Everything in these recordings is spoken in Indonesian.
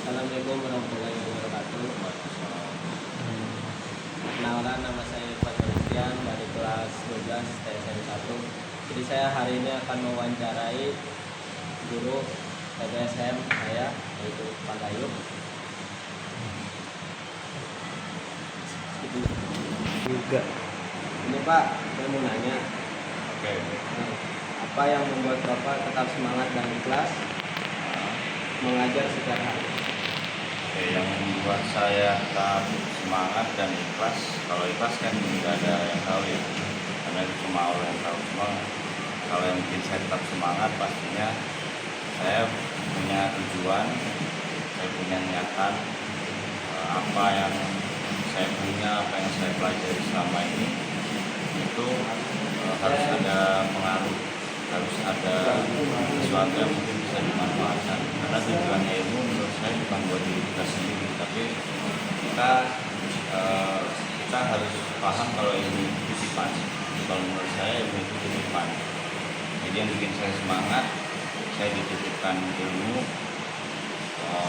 Assalamualaikum warahmatullahi wabarakatuh. Perkenalkan, nama saya Irfan Christian dari kelas 12 TSM 1. Jadi saya hari ini akan mewawancarai guru TPSM saya, yaitu Pak Gayub. Juga. Ini Pak, saya mau nanya. Oke. Apa yang membuat Bapak tetap semangat dan ikhlas mengajar setiap hari? Oke, yang membuat saya tetap semangat dan ikhlas, kalau ikhlas kan nggak ada yang tahu ya, karena itu cuma Allah yang tahu. Cuma kalau yang bikin saya tetap semangat pastinya saya punya tujuan, saya punya niatan, apa yang saya punya, apa yang saya pelajari selama ini itu harus ada pengaruh, harus ada sesuatu yang mungkin bisa dimanfaatkan, karena tujuannya ilmu menurut saya bukan buat diri kita sendiri, tapi kita harus paham kalau ini titipan. Kalau menurut saya ilmu itu titipan, jadi yang bikin saya semangat, saya dititipkan ilmu,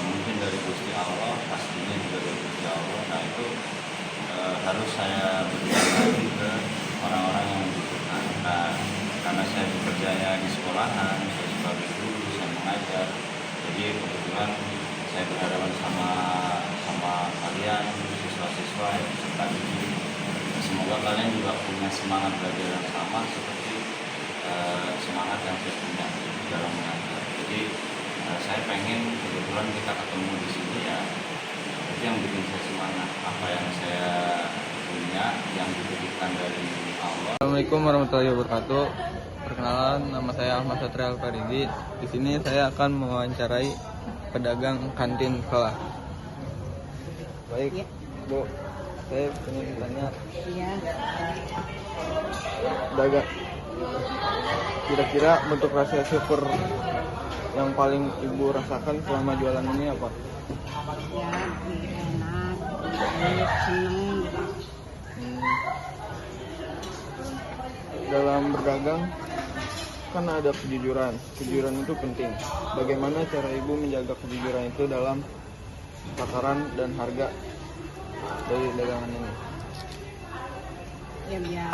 mungkin dari Gusti Allah, pastinya juga dari Gusti Allah. Nah itu harus saya berikan lagi ke orang-orang yang membutuhkan. Nah, karena saya bekerjanya di sekolahan, saya sebagai guru, saya mengajar, jadi kebetulan saya berhadapan sama kalian, siswa-siswa yang peserta didik. Semoga kalian juga punya semangat belajar yang sama seperti semangat yang saya punya dalam mengajar. Jadi saya pengen kebetulan kita ketemu di sini ya, itu yang bikin saya semangat, apa yang saya punya yang dititipkan dari Allah. Assalamualaikum warahmatullahi wabarakatuh. Perkenalan, nama saya Ahmad Satria Al-Faridi. Di sini saya akan mewawancarai pedagang kantin sekolah. Baik, Bu. Saya ingin bertanya. Iya. Dagang. Kira-kira bentuk rasa syukur yang paling Ibu rasakan selama jualan ini apa? Ya, enak, seneng. Dalam berdagang kan ada kejujuran. Kejujuran itu penting. Bagaimana cara Ibu menjaga kejujuran itu dalam takaran dan harga dari dagangan ini? Ya biar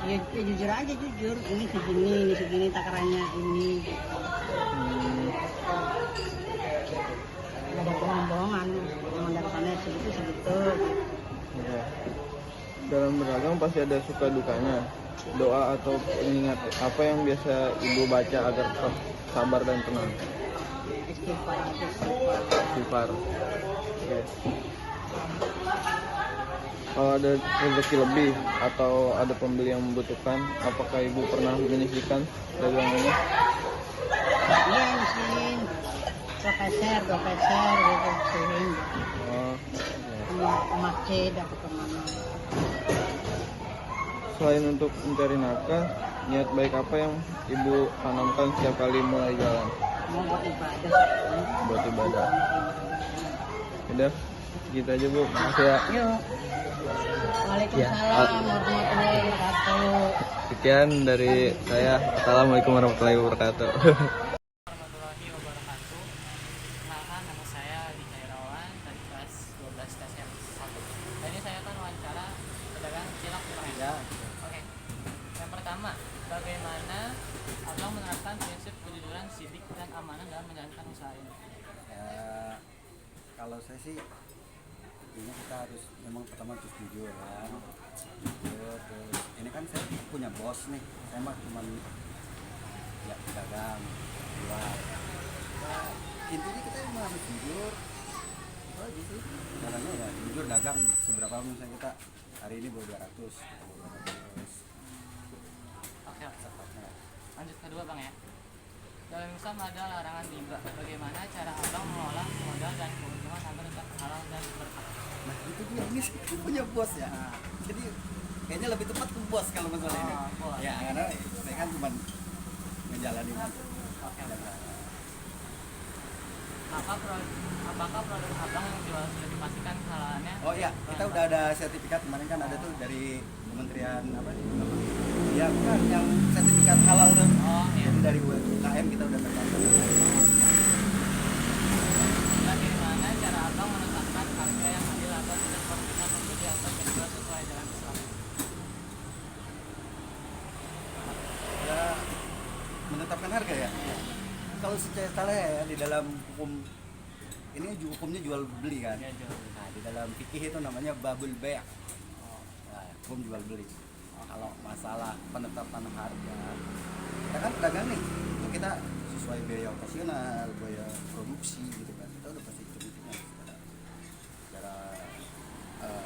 ya jujur aja, jujur. Ini segini takarannya ini. Gak ada bohong-bohongan. Emang dari sana segitu. Ya. Dalam berdagang pasti ada suka dukanya. Doa atau pengingat apa yang biasa Ibu baca agar tetap sabar dan tenang? Istighfar. Oke. Kalau ada rezeki lebih atau ada pembeli yang membutuhkan, apakah Ibu pernah menyisihkan dagangannya? Iya, mesin. Dua peser gitu. Sering. Oh, ya. Ke masjid apa kemana. Selain untuk mencari nafkah, niat baik apa yang Ibu tanamkan setiap kali mulai jalan? Mau buat ibadah. Buat ibadah. Udah, gitu aja Bu. Makasih ya. Yuk. Waalaikumsalam warahmatullahi wabarakatuh. Sekian dari saya. Assalamualaikum warahmatullahi wabarakatuh. Warahmatullahi wabarakatuh. Kenalkan, nama saya Adi Cairawan dari kelas 12 TSM 1. Dan ini saya akan wawancara pedagang cilok Cimahi. Ya. Oke. Yang pertama, bagaimana Abang menerapkan prinsip kejujuran, sidik, dan amanah dalam menjalankan usaha ini? Ya, kalau saya sih intinya kita harus memang pertama harus jujur ya, jujur. Terus ini kan saya punya bos nih, saya mah cuma ya pedagang jual ya, intinya kita memang harus jujur itu aja sih caranya, ya jujur dagang seberapa, misalnya kita hari ini bawa 200 Oke. Lanjut kedua Bang ya. Dalam Islam ada larangan riba. Bagaimana cara Abang mengolah modal dan keuntungan agar tetap halal dan berkah? nah itu dia, ini sih punya bos ya, jadi kayaknya lebih tepat ke bos kalau masalah ini. Bos. Ya karena saya kan cuma ngejalanin aja. Oke. Apakah produk Abang yang dijual sudah dipastikan halalnya? Oh iya, kita udah ada sertifikat kemarin kan, ada tuh dari Kementerian apa? Ya bukan, yang sertifikat halal tuh. Oh iya. Jadi dari UMKM kita udah terdaftar. menetapkan harga ya. Kalau secara ya di dalam hukum ini hukumnya jual beli kan. Ya, jual beli. Nah, di dalam fikih itu namanya babul bay'. Nah, hukum jual beli. Kalau masalah penetapan harga, kita kan pedagang nih, itu kita sesuai biaya operasional, biaya produksi gitu kan. Kita udah pasti hitung-hitungnya secara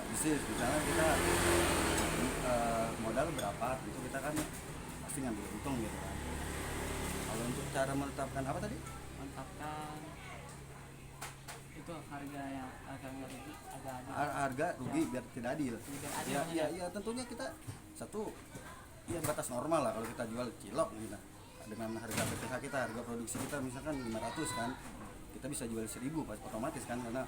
bisnis. Misalnya kita modal berapa, itu kita kan pasti ngambil untung gitu kan. Kalau untuk cara menetapkan apa tadi? Menetapkan itu harga yang agak nggak rugi, agak adil. Harga rugi biar tidak adil. Biar adil Ya, maksudnya. ya tentunya kita satu ya batas normal lah kalau kita jual cilok gitu. Dengan harga PTH kita, harga produksi kita misalkan 500 kan, kita bisa jual 1000 pas otomatis kan, karena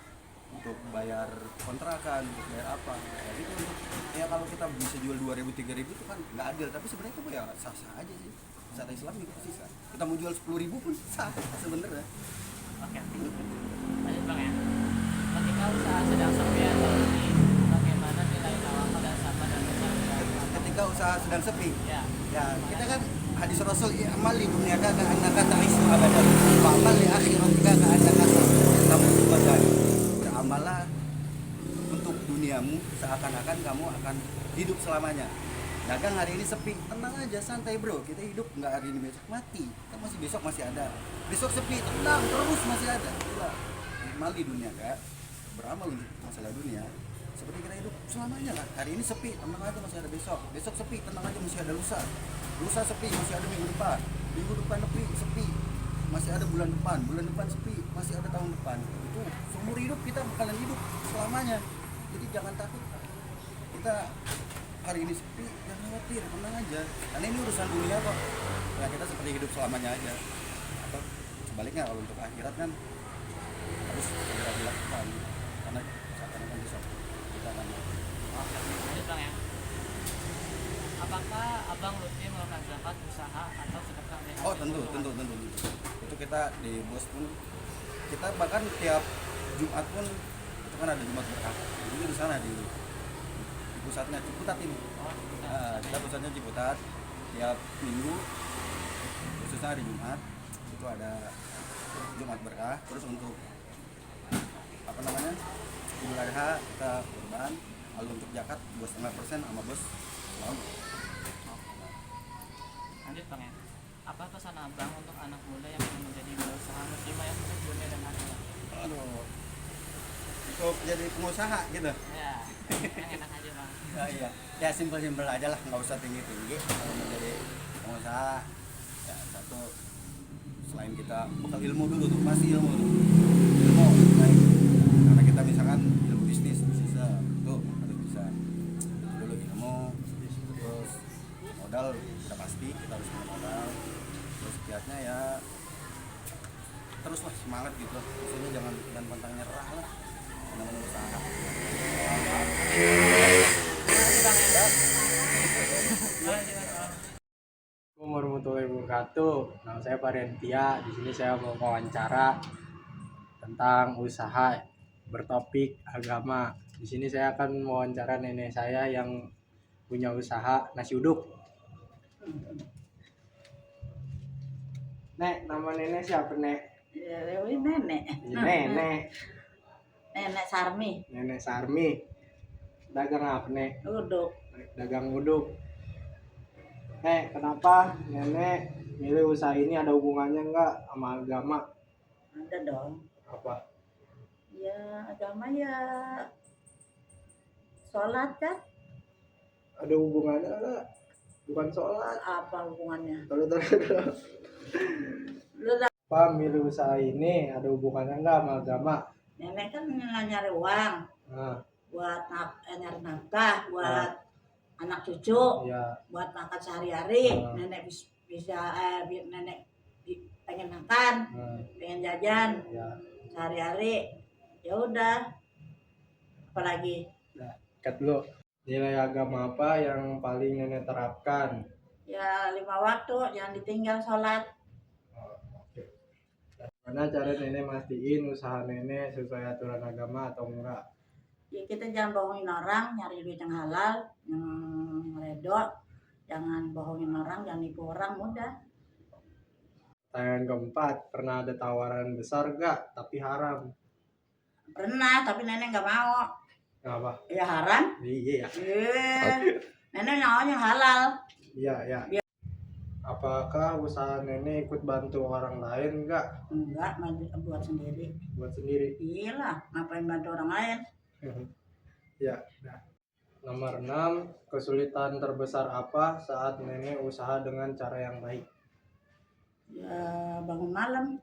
untuk bayar kontrakan, untuk bayar apa ya gitu. Untuk ya kalau kita bisa jual 2000 3000 itu kan nggak adil, tapi sebenarnya itu ya sah-sah aja sih. Secara Islam juga pasti sah. Kita mau jual 10.000 pun sah sebenarnya. Oke, lanjut Bang ya. Ketika usaha sedang sepi atau rugi, bagaimana nilai tawakal dan sabar dan usaha? Ketika usaha sedang sepi, Ya, ya kita kan hadis Rasul, amal di dunia ka annaka ta'isu abadan wa amal li akhiratika ka annaka tamutu abadan. Beramallah untuk duniamu seakan-akan kamu akan hidup selamanya. Dagang hari ini sepi, tenang aja, santai bro. Kita hidup nggak hari ini besok mati, kita masih besok masih ada. Besok sepi, tenang terus masih ada. Itulah amal di dunia kak, beramal untuk masalah dunia. Seperti kita hidup selamanya lah. Hari ini sepi, tenang aja masih ada besok. Besok sepi, tenang aja masih ada lusa. Lusa sepi, masih ada minggu depan. Minggu depan sepi, masih ada bulan depan sepi, masih ada tahun depan. Itu seumur hidup kita bakalan hidup selamanya. Jadi jangan takut. Kita hari ini sepi, jangan khawatir, tenang aja. Karena ini urusan dunia kok. Ya kita seperti hidup selamanya aja. Atau sebaliknya kalau untuk akhirat kan harus segera dilakukan. Karena seakan-akan besok kita akan oke, lanjut Bang ya. Apakah abang rutin melakukan zakat, usaha, atau sedekah? oh tentu. Itu kita di bos pun kita bahkan tiap Jumat pun itu kan ada Jumat berkah. Jadi di sana di pusatnya Ciputat ini. Oh, kita. Kita pusatnya Ciputat. Tiap minggu khususnya hari Jumat itu ada Jumat berkah. Terus untuk apa namanya Idul Adha kita kurban. Lalu untuk zakat 2,5% sama bos selalu. Lanjut Bang ya. Apa pesan abang untuk anak muda yang ingin menjadi wirausaha muslimah yang untuk dunia dan akhirat? Aduh, untuk jadi pengusaha gitu. Ya, yang enak aja Bang. Iya, ya simpel-simpel aja lah, nggak usah tinggi-tinggi. Kalau menjadi pengusaha, ya satu selain kita bekal ilmu dulu tuh, pasti ilmu tuh. Ilmu, baik. Karena kita misalkan ilmu bisnis bisa, tuh harus bisa. Itu dulu ilmu, terus modal udah pasti kita harus punya modal. Terus kiatnya ya teruslah semangat gitu. Maksudnya jangan pantang nyerah lah. Namanya usaha. Assalamualaikum warahmatullahi wabarakatuh. Nama saya Parentia. Di sini saya mau wawancara tentang usaha bertopik agama. Di sini saya akan mewawancara nenek saya yang punya usaha nasi uduk. Nek, nama nenek siapa, Nek? Ya, ini nenek. Nenek. Nenek Sarmi. Nenek Sarmi. Dagang apa, Nek? Uduk. Dagang uduk. Kenapa nenek milih usaha ini, ada hubungannya enggak sama agama? Ada dong. Apa? Ya agama ya sholat kan? Ada hubungannya enggak? Bukan sholat. Apa hubungannya? Terus. Lu dah- Apa milih usaha ini, ada hubungannya enggak sama agama? Nenek kan nyari uang Nah, buat nyari nafkah buat anak cucu, ya. buat makan sehari-hari. Ah. Nenek bisa nenek pengen makan, Nah, pengen jajan ya. sehari-hari. Ya udah. Apalagi Cut dulu. Nilai agama apa yang paling nenek terapkan? ya 5 waktu jangan ditinggal sholat. Oke. Gimana cara nenek mastiin usaha nenek sesuai aturan agama atau enggak? Ya kita jangan bohongin orang, nyari duit yang halal, yang redo. Jangan bohongin orang, jangan nipu orang, mudah. Pertanyaan keempat, pernah ada tawaran besar gak tapi haram? Pernah, tapi nenek nggak mau. Kenapa? Ya haram. Iya. Nenek maunya halal. Iya. Apakah usaha nenek ikut bantu orang lain enggak? Enggak, buat sendiri. Buat sendiri? Iya lah, ngapain bantu orang lain? Ya. Nah. Nomor 6, kesulitan terbesar apa saat nenek usaha dengan cara yang baik? Ya bangun malam,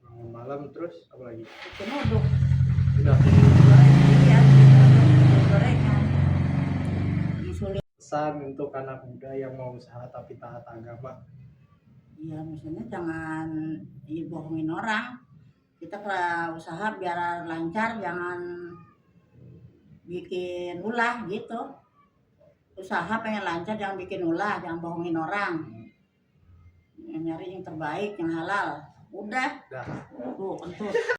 Bangun malam terus apa lagi? bikin uduk, Udah. iya, gorengan. Sulit. Pesan untuk anak muda yang mau usaha tapi taat agama. Iya, misalnya jangan bohongin orang. Kita kalau usaha biar lancar, jangan bikin ulah gitu. Usaha pengen lancar, jangan bikin ulah, jangan bohongin orang. Nyari yang terbaik, yang halal. Udah. Dah. Tuh, kentut.